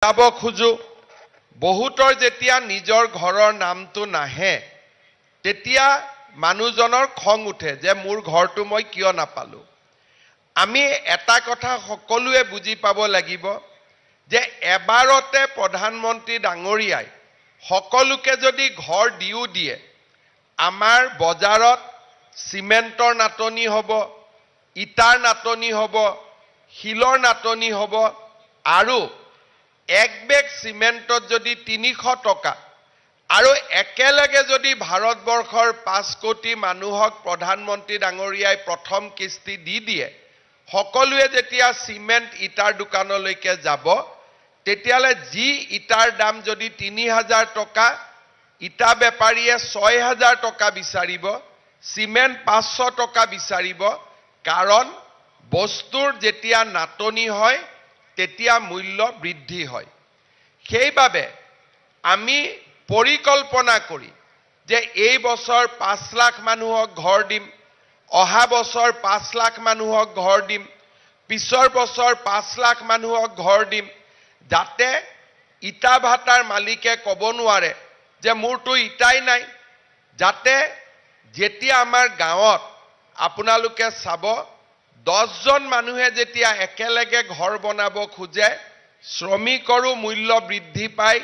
যাব খোজো বহুতৰ যেতিয়া নিজৰ ঘৰৰ নামটো নাহে তেতিয়া মানুহজনৰ খং উঠে যে মোৰ ঘৰটো মই কিয় নাপালো। আমি এটা কথা সকলোৱে বুজি পাব লাগিব যে এবাৰতে প্ৰধানমন্ত্ৰী ডাঙৰীয়াই সকলোকে যদি ঘৰ দিও দিয়ে আমাৰ বজাৰত সিমেন্টৰ নাটনি হ'ব, ইটাৰ নাটনি হ'ব, শিলৰ নাটনি হ'ব আৰু এক বেগ সিমেন্টত যদি ৩০০ টকা আৰু একেলগে যদি ভাৰতবৰ্ষৰ ৫ কোটি মানুহক প্ৰধানমন্ত্ৰী ডাঙৰীয়াই প্ৰথম কিস্তি দি দিয়ে সকলোৱে যেতিয়া সিমেন্ট ইটাৰ দোকানলৈকে যাব তেতিয়ালে যি ইটাৰ দাম যদি ৩০০০ টকা ইটা বেপাৰীয়ে ৬০০০ টকা বিচাৰিব, সিমেন্ট ৫০০ টকা বিচাৰিব, কাৰণ বস্তুৰ যেতিয়া নাটনি হয় তেতিয়া মূল্য বৃদ্ধি হয়। সেইবাবে আমি পৰিকল্পনা কৰি যে এই বছৰ ৫ লাখ মানুহক ঘৰ দিম, অহা বছৰ ৫ লাখ মানুহক ঘৰ দিম, পিছৰ বছৰ ৫ লাখ মানুহক ঘৰ দিম, যাতে ইটা ভাটাৰ মালিকে ক'ব নোৱাৰে যে মোৰটো ইটাই নাই। যাতে যেতিয়া আমাৰ গাঁৱত আপোনালোকে চাব 10জন মানুহে যেতিয়া একেলগে ঘৰ বনাব খোজে শ্ৰমিকৰো মূল্য বৃদ্ধি পায়,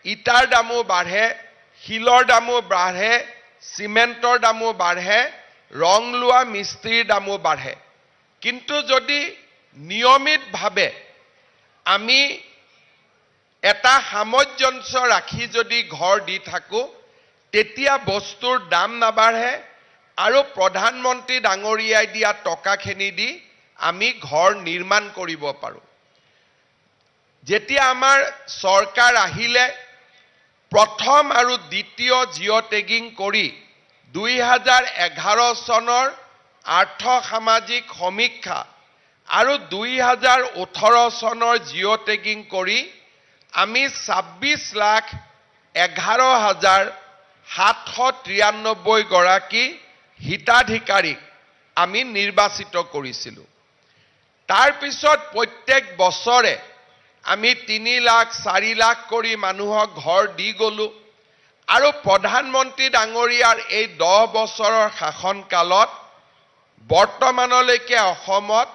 ইটাৰ দামো বাঢ়ে, শিলৰ দামো বাঢ়ে, সিমেন্টৰ দামো বাঢ়ে, ৰং লোৱা মিস্ত্ৰীৰ দামো বাঢ়ে। কিন্তু যদি নিয়মিতভাৱে আমি এটা সামঞ্জস্য ৰাখি যদি ঘৰ দি থাকো তেতিয়া বস্তুৰ দাম নাবাঢ়ে আৰু প্ৰধানমন্ত্ৰী ডাঙৰীয়াই দিয়া টকাখিনি দি আমি ঘৰ নিৰ্মাণ কৰিব পাৰোঁ। যেতিয়া আমাৰ চৰকাৰ আহিলে প্ৰথম আৰু দ্বিতীয় জিঅ' টেগিং কৰি ২০১১ চনৰ আৰ্থ সামাজিক সমীক্ষা আৰু ২০১৮ চনৰ জিঅ' টেগিং কৰি আমি ২৬,১১,৭৯৩ গৰাকী হিতাধিকাৰীক আমি নিৰ্বাচিত কৰিছিলোঁ। তাৰ পিছত প্ৰত্যেক বছৰে আমি ৩ লাখ ৪ লাখ কৰি মানুহক ঘৰ দি গলো আৰু প্ৰধানমন্ত্ৰী ডাঙৰীয়াৰ এই 10 বছৰৰ শাসনকালত বৰ্তমানলৈকে অসমত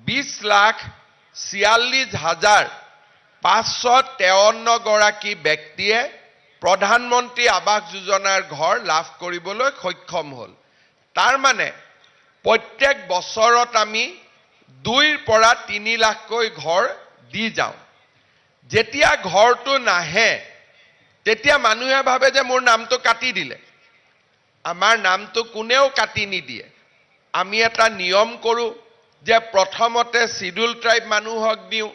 ২০,৪৬,৫৫৩ গৰাকী ব্যক্তিয়ে প্ৰধানমন্ত্ৰী আৱাস যোজনাৰ ঘৰ লাভ কৰিবলৈ সক্ষম হ'ল। তাৰ মানে প্ৰত্যেক বছৰত আমি ২ৰ পৰা ৩ লাখকৈ ঘৰ দি যাওঁ। যেতিয়া ঘৰটো নাহে তেতিয়া মানুহে ভাবে যে মোৰ নামটো কাটি দিলে। আমাৰ নামটো কোনেও কাটি নিদিয়ে। আমি এটা নিয়ম কৰোঁ যে প্ৰথমতে শিডিউল ট্ৰাইব মানুহক দিওঁ,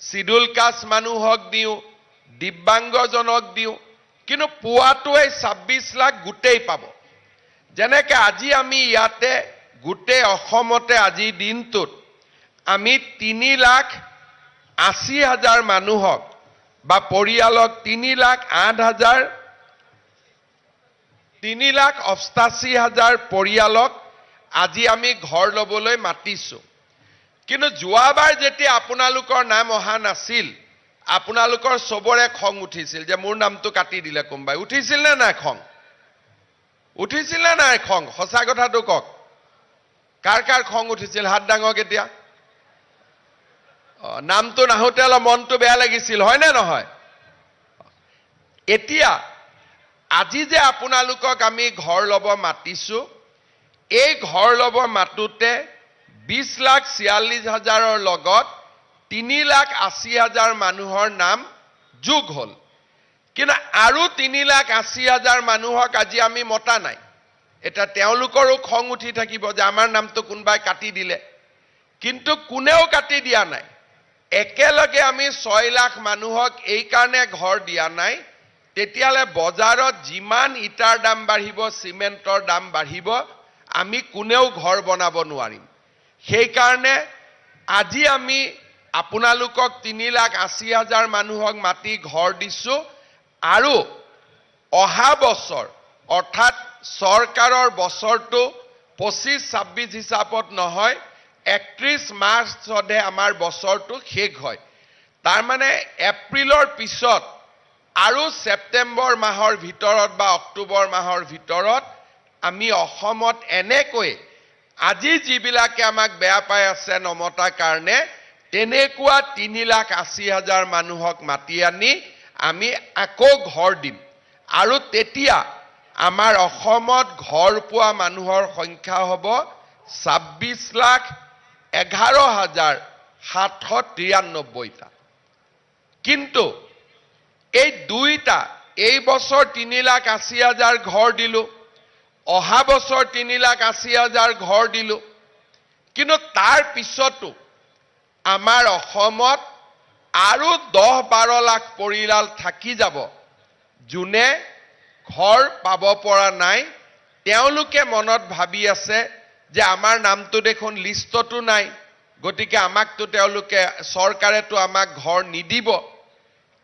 শিডিউল কাষ্ট মানুহক দিওঁ, দিব্যাংগজনক দিওঁ, কিন্তু পোৱাটো এই ২৬ লাখ গোটেই পাব। যেনেকৈ আজি আমি ইয়াতে গোটেই অসমতে আজিৰ দিনটোত আমি ৩,৮০,০০০ মানুহক বা পৰিয়ালক ৩,৮৮,০০০ পৰিয়ালক আজি আমি ঘৰ ল'বলৈ মাতিছোঁ। কিন্তু যোৱাবাৰ যেতিয়া আপোনালোকৰ নাম অহা নাছিল আপোনালোকৰ চবৰে খং উঠিছিল যে মোৰ নামটো কাটি দিলে কোনোবাই। উঠিছিল নে নাই খং? উঠিছিল নে নাই খং? সঁচা কথাটো কওক। কাৰ কাৰ খং উঠিছিল? হাত দাঙক এতিয়া। নামটো নাহোঁতে অলপ মনটো বেয়া লাগিছিল, হয় নে নহয়? এতিয়া আজি যে আপোনালোকক আমি ঘৰ ল'ব মাতিছোঁ, এই ঘৰ ল'ব মাতোতে ২০,৪৬,০০০ৰ লগত ৩,৮০,০০০ মানুহৰ নাম যোগ হ'ল। কিন্তু আৰু ৩,৮০,০০০ মানুহক আজি আমি মতা নাই। এতিয়া তেওঁলোকৰো খং উঠি থাকিব যে আমাৰ নামটো কোনোবাই কাটি দিলে, কিন্তু কোনেও কাটি দিয়া নাই। একেলগে আমি ৬ লাখ মানুহক এই কাৰণে ঘৰ দিয়া নাই তেতিয়ালে বজাৰত যিমান ইটাৰ দাম বাঢ়িব, সিমেন্টৰ দাম বাঢ়িব, আমি কোনেও ঘৰ বনাব নোৱাৰিম। সেইকাৰণে আজি আমি আপোনালোকক ৩,৮০,০০০ মানুহক মাতি ঘৰ দিছোঁ আৰু অহা বছৰ অৰ্থাৎ চৰকাৰৰ বছৰটো ২৫-২৬ হিচাপত নহয়, ৩১ মাৰ্চতহে আমাৰ বছৰটো শেষ হয়। তাৰ মানে এপ্ৰিলৰ পিছত আৰু ছেপ্টেম্বৰ মাহৰ ভিতৰত বা অক্টোবৰ মাহৰ ভিতৰত আমি অসমত এনেকৈ আজি যিবিলাকে আমাক বেয়া পাই আছে নমতাৰ কাৰণে তেনেকুৱা 3,80,000 মানুহক মাতি আনি আমি আকৌ ঘৰ দিম আৰু তেতিয়া আমাৰ অসমত ঘৰ পোৱা মানুহৰ সংখ্যা হ'ব 26,11,793টা। কিন্তু এই দুইটা এই বছৰ 3,80,000 ঘৰ দিলো, অহা বছৰ 3,80,000 ঘৰ দিলো, কিন্তু তাৰ পিছতো আমাৰ অসমত আৰু 10-12 লাখ পৰিয়াল থাকি যাব যোনে ঘৰ পাব পৰা নাই। তেওঁলোকে মনত ভাবি আছে যে আমাৰ নামটো দেখোন লিষ্টতো নাই, গতিকে আমাকতো তেওঁলোকে চৰকাৰেতো আমাক ঘৰ নিদিব।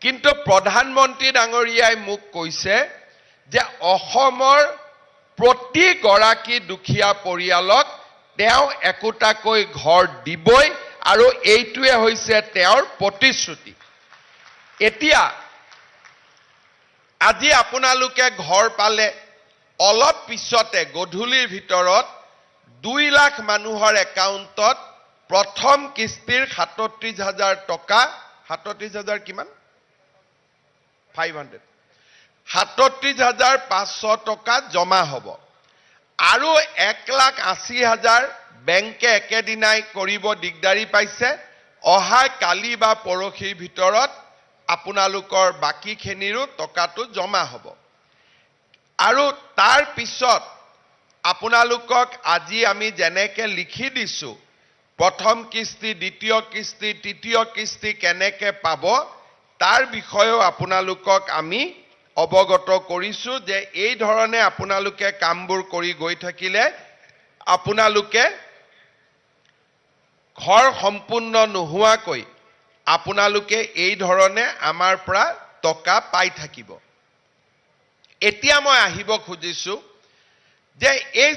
কিন্তু প্ৰধানমন্ত্ৰী ডাঙৰীয়াই মোক কৈছে যে অসমৰ প্ৰতিগৰাকী দুখীয়া পৰিয়ালক তেওঁ একোটাকৈ ঘৰ দিবই আৰু এইটোৱে হৈছে তেওঁৰ প্ৰতিশ্ৰুতি। এতিয়া আজি আপোনালোকে ঘৰ পালে, অলপ পিছতে গধূলিৰ ভিতৰত 2 লাখ মানুহৰ একাউণ্টত প্ৰথম কিস্তিৰ 37,000 টকা, 37,000 কিমান? 500, 37,500 টকা জমা হ'ব আৰু 1,80,000 বেংকে একেদিনাই কৰিব দিগদাৰি পাইছে। অহা কালি বা পৰহিৰ ভিতৰত আপোনালোকৰ বাকীখিনিৰো টকাটো জমা হ'ব আৰু তাৰ পিছত আপোনালোকক আজি আমি যেনেকৈ লিখি দিছোঁ প্ৰথম কিস্তি, দ্বিতীয় কিস্তি, তৃতীয় কিস্তি কেনেকৈ পাব তাৰ বিষয়েও আপোনালোকক আমি অৱগত কৰিছোঁ যে এই ধৰণে আপোনালোকে কামবোৰ কৰি গৈ থাকিলে আপোনালোকে ঘৰ সম্পূৰ্ণ নোহোৱাকৈ আপোনালোকে এই ধৰণে আমাৰ পৰা টকা পাই থাকিব। এতিয়া মই আহিব খুজিছোঁ যে এই